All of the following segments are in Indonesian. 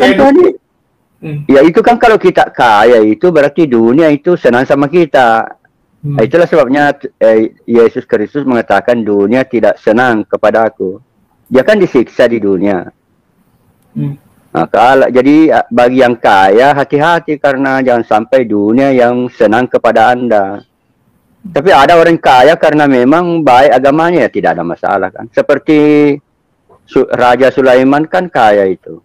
kan kayak tadi. Hmm. Ya itu kan kalau kita kaya itu berarti dunia itu senang sama kita. Itulah sebabnya Yesus Kristus mengatakan dunia tidak senang kepada aku. Dia kan disiksa di dunia. Nah, jadi bagi yang kaya hati-hati karena jangan sampai dunia yang senang kepada Anda. Tapi ada orang kaya karena memang baik agamanya ya tidak ada masalah kan. Seperti Raja Sulaiman kan kaya itu.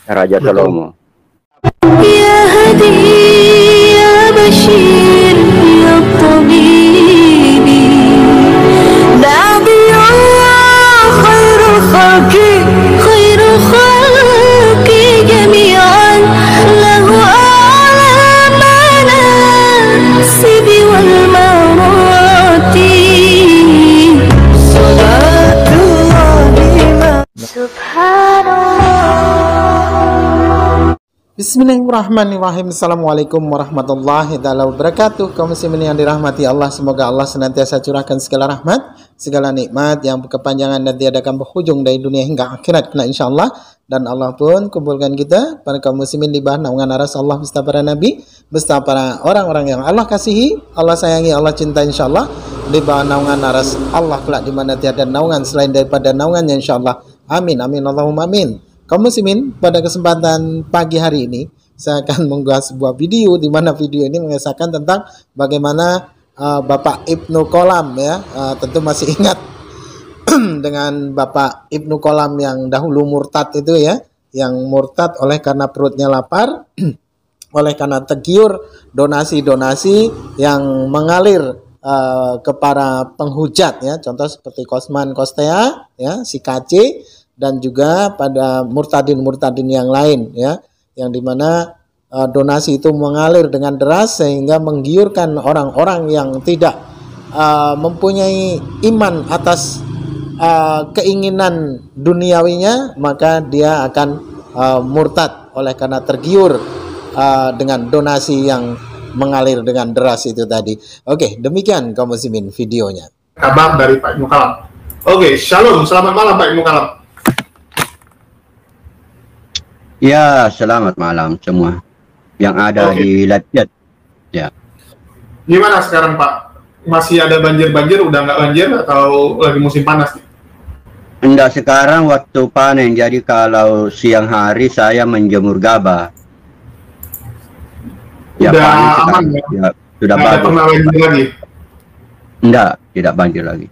Raja Salomo. Ya Hadi ya Bashir ya Tabibi Nabiyullah khairul khalqi jami'an lahu a'la manasibi wal marati salatullah subhanallah. Bismillahirrahmanirrahim. Assalamualaikum warahmatullahi wabarakatuh. Kaum muslimin yang dirahmati Allah, semoga Allah senantiasa curahkan segala rahmat, segala nikmat yang berkepanjangan dan tiada akan berhujung dari dunia hingga akhirat kena insyaallah. Dan Allah pun kumpulkan kita para kaum muslimin di bawah naungan aras Allah beserta para nabi, beserta para orang-orang yang Allah kasihi, Allah sayangi, Allah cinta insyaallah, di bawah naungan aras Allah kelak di mana tiada naungan selain daripada naungannya insyaallah. Amin amin Allahumma amin. Kaum muslimin, pada kesempatan pagi hari ini saya akan mengunggah sebuah video di mana video ini mengisahkan tentang bagaimana Bapak Ibnu Qolam ya, tentu masih ingat dengan Bapak Ibnu Qolam yang dahulu murtad itu ya, yang murtad oleh karena perutnya lapar, oleh karena tergiur donasi-donasi yang mengalir ke para penghujat ya, contoh seperti Kosman Kostea ya, si KC, dan juga pada murtadin-murtadin yang lain ya, yang dimana donasi itu mengalir dengan deras sehingga menggiurkan orang-orang yang tidak mempunyai iman atas keinginan duniawinya, maka dia akan murtad oleh karena tergiur dengan donasi yang mengalir dengan deras itu tadi. Oke, demikian kaum muslimin videonya. Kabar dari Pak Ibnu Qolam. Oke, shalom, selamat malam Pak Ibnu Qolam. Ya, selamat malam semua yang ada di live chat. Ya. Gimana sekarang Pak? Masih ada banjir-banjir? Udah nggak banjir atau lagi musim panas nih? Enggak, sekarang waktu panen. Jadi kalau siang hari saya menjemur gabah. Ya, udah panen aman sekarang. ya? Ya, sudah nggak bagus. pernah banjir lagi? Enggak, tidak banjir lagi.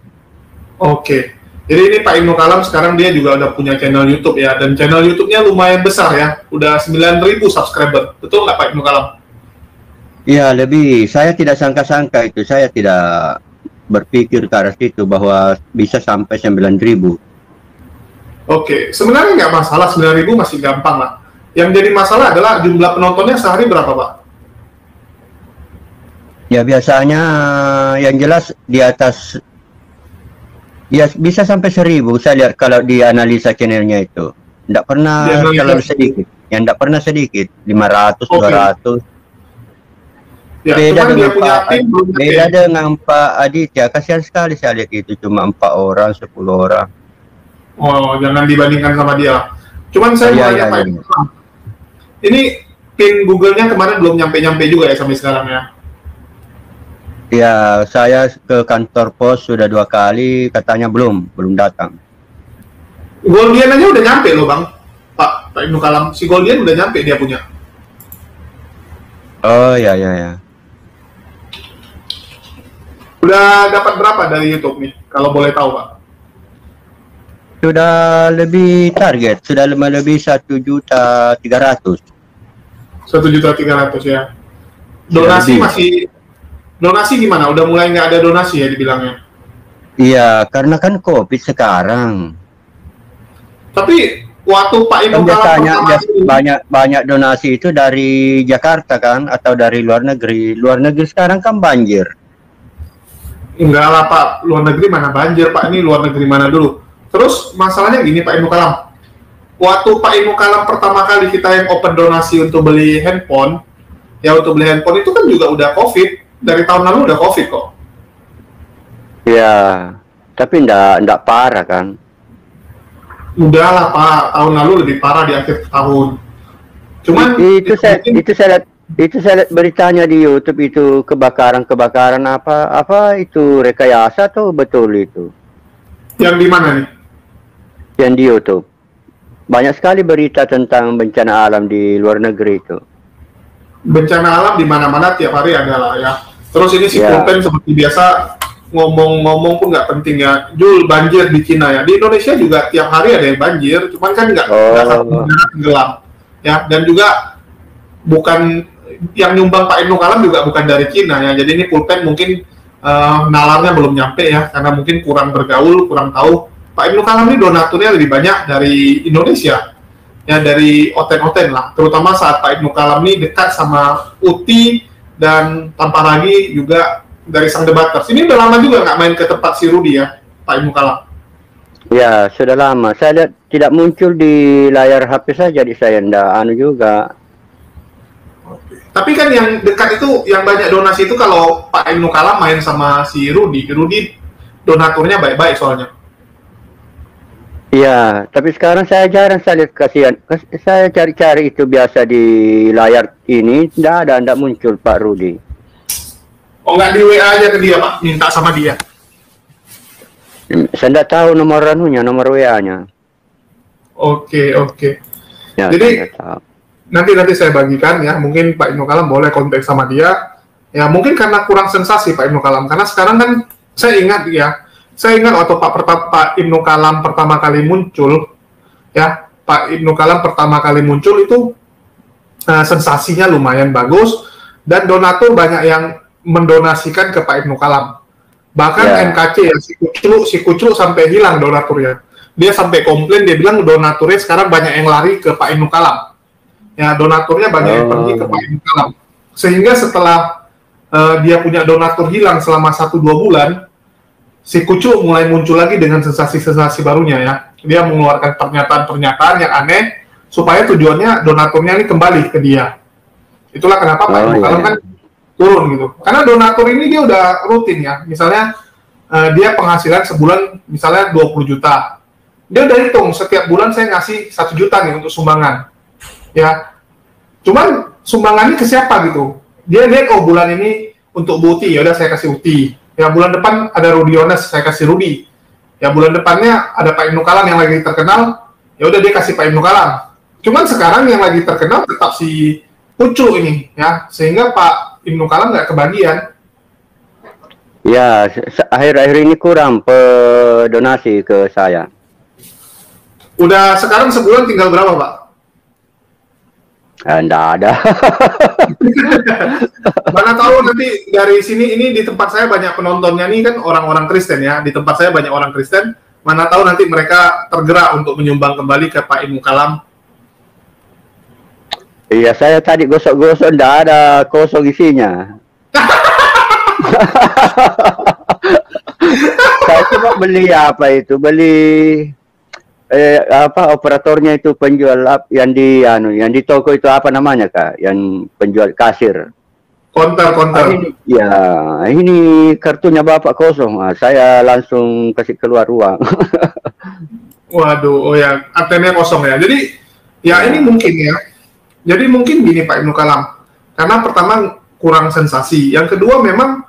Oke. Jadi ini Pak Ibnu Qolam sekarang dia juga udah punya channel YouTube ya, dan channel YouTube-nya lumayan besar ya, udah 9.000 subscriber, betul nggak Pak Ibnu Qolam? Iya, lebih. Saya tidak sangka-sangka itu, saya tidak berpikir ke arah situ bahwa bisa sampai 9.000. Oke, sebenarnya nggak masalah, 9.000 masih gampang lah. Yang jadi masalah adalah jumlah penontonnya sehari berapa Pak? Ya biasanya yang jelas di atas, ya bisa sampai 1.000. Saya lihat kalau di analisa channelnya itu tidak pernah terlalu sedikit, yang tidak pernah sedikit, 500, 200. Ya, beda dengan Pak Aditya, kasihan sekali saya lihat itu, cuma 4 orang, 10 orang. Oh, jangan dibandingkan sama dia. Cuman saya mau tanya Pak Ibnu Qolam, ini pin Google-nya kemarin belum nyampe-nyampe juga ya sampai sekarang ya? Ya, saya ke kantor pos sudah 2 kali, katanya belum datang. Goldian aja udah nyampe loh Bang, Pak Ibnu Qolam, si Goldian udah nyampe dia punya. Oh ya. Udah dapat berapa dari YouTube nih, kalau boleh tahu Pak? Sudah lebih target, sudah lebih 1.300.000. 1.300.000 ya. Donasi masih. Donasi gimana? Udah mulai nggak ada donasi ya dibilangnya? Iya, karena kan COVID sekarang. Tapi waktu Pak Ibnu Qolam banyak donasi itu dari Jakarta kan, atau dari luar negeri. Luar negeri sekarang kan banjir. Enggak lah Pak, luar negeri mana banjir Pak, ini luar negeri mana dulu. Terus masalahnya gini Pak Ibnu Qolam. Waktu Pak Ibnu Qolam pertama kali kita yang open donasi untuk beli handphone, ya untuk beli handphone itu kan juga udah COVID. Dari tahun lalu udah COVID kok. Ya, tapi enggak parah kan? Udah lah Pak, tahun lalu lebih parah di akhir tahun. Cuman itu saya lihat beritanya di YouTube itu kebakaran apa itu rekayasa atau betul itu? yang di mana nih? Yang di YouTube. Banyak sekali berita tentang bencana alam di luar negeri itu. Bencana alam di mana-mana tiap hari adalah ya. Terus ini si Ya. pulpen seperti biasa ngomong-ngomong pun nggak penting ya. Jul, banjir di Cina ya. Di Indonesia juga tiap hari ada yang banjir, cuman kan nggak satu negara tenggelam ya. Dan juga bukan yang nyumbang Pak Ibnu Kalam juga bukan dari Cina ya. Jadi ini pulpen mungkin nalarnya belum nyampe ya, karena mungkin kurang bergaul, kurang tahu. Pak Ibnu Kalam ini donaturnya lebih banyak dari Indonesia, ya dari Oten-Oten lah. Terutama saat Pak Ibnu Kalam ini dekat sama Uti dan tanpa lagi juga dari sang debaters. Ini udah lama juga nggak main ke tempat si Rudi ya, Pak Ibnu Kalam. Ya, sudah lama. Saya lihat tidak muncul di layar HP saja, jadi saya ndak anu juga. Tapi kan yang dekat itu, yang banyak donasi itu kalau Pak Ibnu Kalam main sama si Rudi. Rudi donaturnya baik-baik soalnya. Iya, tapi sekarang saya jarang saya lihat, kasihan. Saya cari-cari itu biasa di layar ini, ndak muncul Pak Rudi. Oh, nggak di WA aja ke dia, Pak? Minta sama dia. Saya ndak tahu nomor anunya, nomor WA-nya. Oke. Ya, Jadi, saya ndak tahu. nanti saya bagikan ya. Mungkin Pak Ibnu Kalam boleh kontak sama dia. Ya, mungkin karena kurang sensasi Pak Ibnu Kalam. Karena sekarang kan saya ingat waktu Pak Ibnu Kalam pertama kali muncul, ya, Pak Ibnu Kalam pertama kali muncul itu sensasinya lumayan bagus dan donatur banyak yang mendonasikan ke Pak Ibnu Kalam. Bahkan NKC ya, si Kuclu sampai hilang donaturnya. Dia sampai komplain, dia bilang donaturnya sekarang banyak yang lari ke Pak Ibnu Kalam. Ya, donaturnya banyak yang pergi ke Pak Ibnu Kalam. Sehingga setelah dia punya donatur hilang selama 1-2 bulan, si Kucu mulai muncul lagi dengan sensasi-sensasi barunya ya. Dia mengeluarkan pernyataan-pernyataan yang aneh supaya tujuannya donaturnya ini kembali ke dia. Itulah kenapa Pak Ibnu Kalam kan turun gitu. Karena donatur ini dia udah rutin ya. Misalnya dia penghasilan sebulan misalnya 20 juta. Dia udah hitung setiap bulan saya ngasih 1 juta nih untuk sumbangan. Ya. Cuman sumbangannya ke siapa gitu. Dia lihat oh bulan ini untuk Bu Uti, ya udah saya kasih Uti. Ya bulan depan ada Rudi Yones, saya kasih Rudi. Ya bulan depannya ada Pak Ibnu Kalam yang lagi terkenal, ya udah dia kasih Pak Ibnu Kalam. Cuman sekarang yang lagi terkenal tetap si Kucu ini, ya sehingga Pak Ibnu Kalam nggak kebagian. Ya, akhir-akhir ini kurang donasi ke saya. Udah sekarang sebulan tinggal berapa Pak? Nggak ada. Mana tahu nanti dari sini, ini di tempat saya banyak penontonnya nih kan orang-orang Kristen ya. Di tempat saya banyak orang Kristen. Mana tahu nanti mereka tergerak untuk menyumbang kembali ke Pak Ibnu Kalam. Iya, saya tadi gosok-gosok nggak ada kosong isinya. Saya cuma beli apa itu? Operatornya itu penjual yang di toko itu apa namanya Kak? Yang penjual kasir. Konter. Ya, ini kartunya Bapak kosong. Saya langsung kasih keluar uang. Waduh, oh ya, ATM-nya kosong ya. Jadi, ya ini mungkin ya. Jadi mungkin gini Pak Ibnu Kalam. Karena pertama kurang sensasi. Yang kedua memang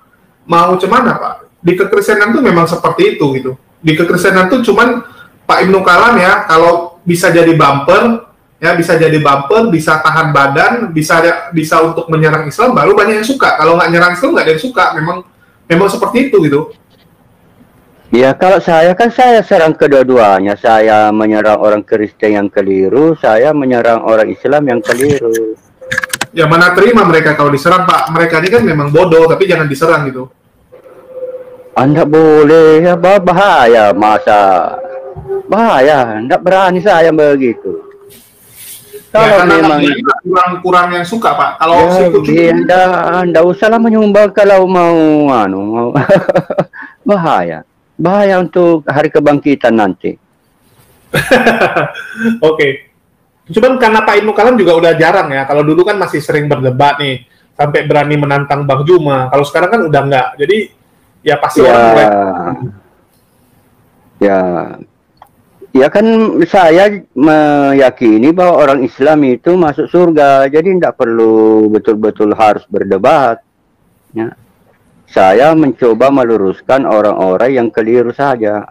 mau cemana Pak? Di kekristenan tuh memang seperti itu gitu. Di kekristenan tuh cuman Pak Ibnu Kalam ya, kalau bisa jadi bumper, bisa tahan badan, bisa untuk menyerang Islam, baru banyak yang suka. Kalau nggak nyerang Islam, nggak ada yang suka. Memang seperti itu gitu. Ya, kalau saya serang kedua-duanya. Saya menyerang orang Kristen yang keliru, saya menyerang orang Islam yang keliru. Ya mana terima mereka kalau diserang Pak. Mereka ini kan memang bodoh, tapi jangan diserang gitu. Anda boleh, ya bahaya masa. Bahaya, enggak berani saya begitu. Kalau Ya, memang kurang yang suka Pak. Kalau si Kucu enggak usahlah menyumbang kalau mau bahaya. Bahaya untuk hari kebangkitan nanti. Oke. Cuman karena Pak Ibnu Kalam juga udah jarang ya. Kalau dulu kan masih sering berdebat nih, sampai berani menantang Bang Juma. Kalau sekarang kan udah enggak. Jadi ya pasti orang mulai. Ya. Ya kan saya meyakini bahwa orang Islam itu masuk surga, jadi tidak perlu betul-betul harus berdebat. Ya. Saya mencoba meluruskan orang-orang yang keliru saja.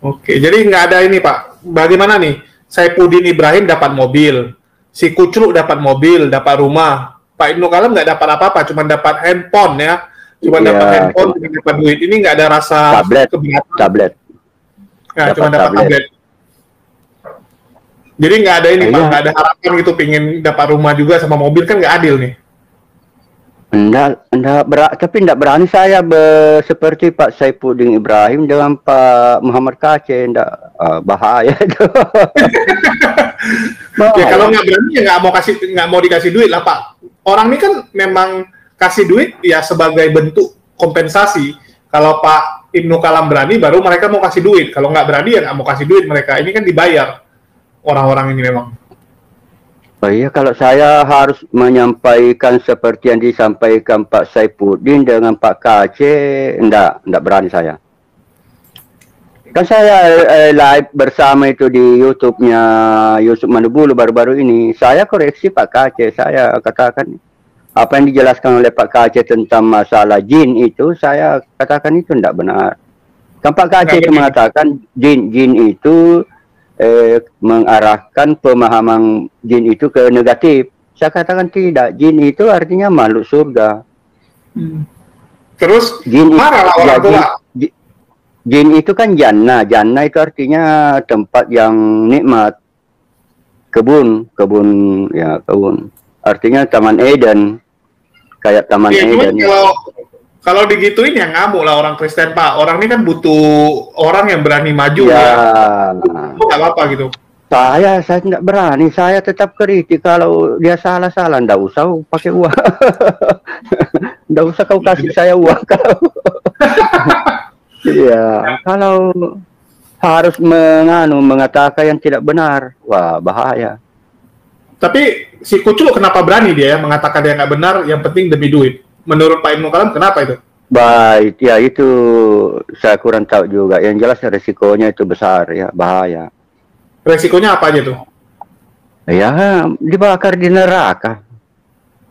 Oke, jadi nggak ada ini Pak. Bagaimana nih? Saifuddin Ibrahim dapat mobil, si Kucluk dapat mobil, dapat rumah. Pak Ibnu Kalam nggak dapat apa-apa, cuma dapat handphone ya. Cuma Iya, dapat handphone, cuma dapat duit. Ini nggak ada rasa keberatan. Tablet. Ya, Dapat cuma dapat tablet. tablet. Jadi nggak ada ini Iya. Pak, nggak ada harapan gitu pingin dapat rumah juga sama mobil, kan nggak adil nih. Tapi tidak berani saya seperti Pak Saifuddin Ibrahim dengan Pak Muhammad Kaceh. Bahaya itu. Ya kalau nggak berani ya nggak mau dikasih duit lah Pak. Orang ini kan memang kasih duit ya sebagai bentuk kompensasi. Kalau Pak Ibnu Kalam berani, baru mereka mau kasih duit. Kalau nggak berani ya nggak mau kasih duit mereka. Ini kan dibayar orang-orang ini memang. Oh iya, kalau saya harus menyampaikan seperti yang disampaikan Pak Saifuddin dengan Pak Kaceh, enggak berani saya. Kan saya live bersama itu di YouTube-nya Yusuf Manubulu baru-baru ini. Saya koreksi Pak Kaceh, saya katakan apa yang dijelaskan oleh Pak Kaceh tentang masalah jin itu, saya katakan itu tidak benar. Kan Pak Kaceh itu mengatakan jin itu mengarahkan pemahaman jin itu ke negatif. Saya katakan tidak, jin itu artinya makhluk surga. Terus Jin marahlah orang tua. Jin itu kan jannah. Jannah itu artinya tempat yang nikmat. Kebun. Artinya Taman Eden. Kayak Taman Eden. Kalau digituin ya ngamuk lah orang Kristen Pak. Orang ini kan butuh orang yang berani maju Ya. Nggak apa-apa gitu. Saya tidak berani. Saya tetap kritik. Kalau dia salah-salah, ndak usah pakai uang. Ndak usah kau kasih saya uang. Iya, kalau harus mengatakan yang tidak benar, wah bahaya. Tapi si Kucluk kenapa berani dia ya mengatakan dia nggak benar, yang penting demi duit? Menurut Pak Ibnu Kalam kenapa itu? Baik, ya itu saya kurang tahu juga. Yang jelas resikonya itu besar ya, bahaya. Resikonya apa aja tuh? Ya, dibakar di neraka.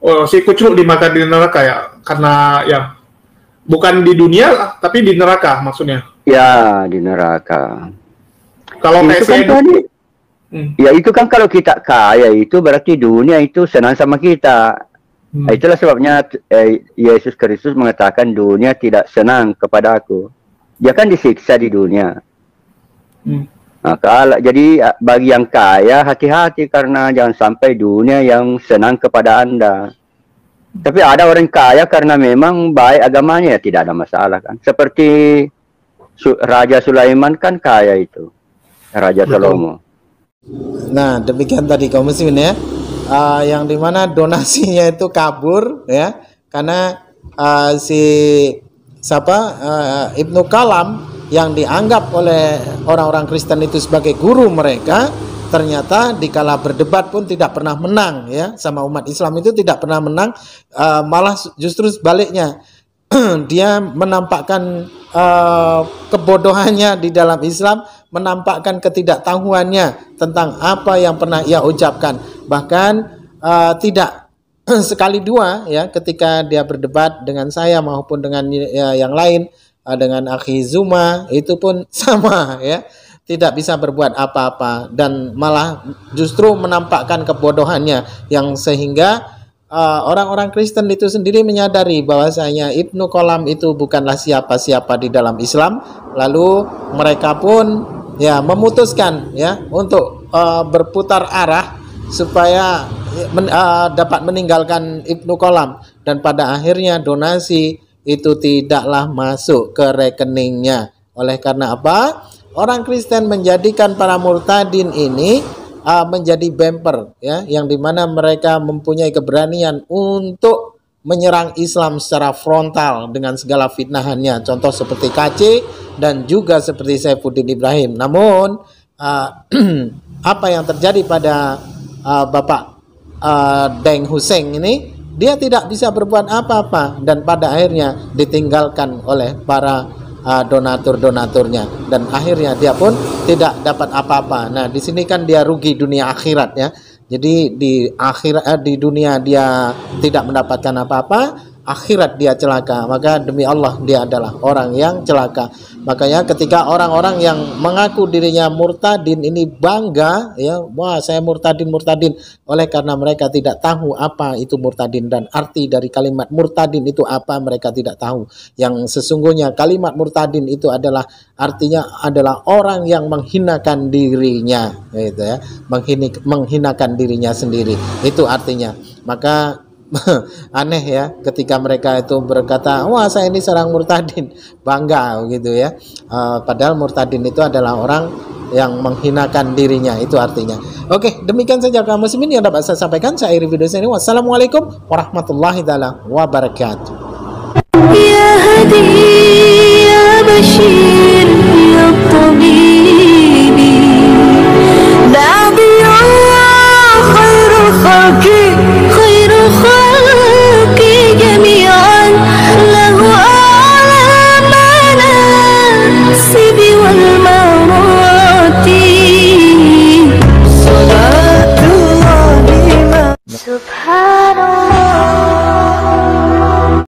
Oh, si Kucluk dimakan di neraka ya? Karena ya bukan di dunia, tapi di neraka maksudnya. Ya, di neraka. Kalau kayak Itu kan saya tadi, ya itu kan kalau kita kaya itu berarti dunia itu senang sama kita. Itulah sebabnya Yesus Kristus mengatakan dunia tidak senang kepada aku. Dia kan disiksa di dunia. Nah, jadi bagi yang kaya hati-hati karena jangan sampai dunia yang senang kepada Anda. Tapi ada orang kaya karena memang baik agamanya ya tidak ada masalah kan. Seperti Raja Sulaiman kan kaya itu. Raja Salomo. Nah, demikian tadi kaum muslimin ya. Yang dimana donasinya itu kabur ya, karena Ibnu Kalam yang dianggap oleh orang-orang Kristen itu sebagai guru mereka, ternyata dikala berdebat pun tidak pernah menang ya, sama umat Islam itu tidak pernah menang, malah justru sebaliknya. Dia menampakkan kebodohannya di dalam Islam, menampakkan ketidaktahuannya tentang apa yang pernah ia ucapkan. Bahkan tidak sekali dua ya, ketika dia berdebat dengan saya maupun dengan yang lain, dengan Akhi Zuma, itu pun sama ya, tidak bisa berbuat apa-apa dan malah justru menampakkan kebodohannya, yang sehingga orang-orang Kristen itu sendiri menyadari bahwasanya Ibnu Kalam itu bukanlah siapa-siapa di dalam Islam. Lalu mereka pun ya memutuskan ya untuk berputar arah supaya dapat meninggalkan Ibnu Kalam, dan pada akhirnya donasi itu tidaklah masuk ke rekeningnya. Oleh karena apa? Orang Kristen menjadikan para murtadin ini menjadi bumper ya, yang dimana mereka mempunyai keberanian untuk menyerang Islam secara frontal dengan segala fitnahannya, contoh seperti Kaceh dan juga seperti Saifuddin Ibrahim. Namun apa yang terjadi pada Bapak Deng Hussein ini, dia tidak bisa berbuat apa-apa dan pada akhirnya ditinggalkan oleh para donatur-donaturnya, dan akhirnya dia pun tidak dapat apa-apa. Nah, di sini kan dia rugi dunia akhirat ya. Jadi di akhirat di dunia dia tidak mendapatkan apa-apa, akhirat dia celaka. Maka demi Allah dia adalah orang yang celaka. Makanya ketika orang-orang yang mengaku dirinya murtadin ini bangga ya, wah saya murtadin oleh karena mereka tidak tahu apa itu murtadin dan arti dari kalimat murtadin itu apa, mereka tidak tahu. Yang sesungguhnya kalimat murtadin itu adalah artinya adalah orang yang menghinakan dirinya gitu ya, menghinakan dirinya sendiri, itu artinya. Maka aneh ya ketika mereka itu berkata, wah saya ini seorang murtadin, bangga gitu ya. Padahal murtadin itu adalah orang yang menghinakan dirinya, itu artinya. Oke, demikian saja kaum muslimin yang dapat saya sampaikan. Saya akhiri video ini. Wassalamualaikum warahmatullahi wabarakatuh. Ya Hadi ya Bashir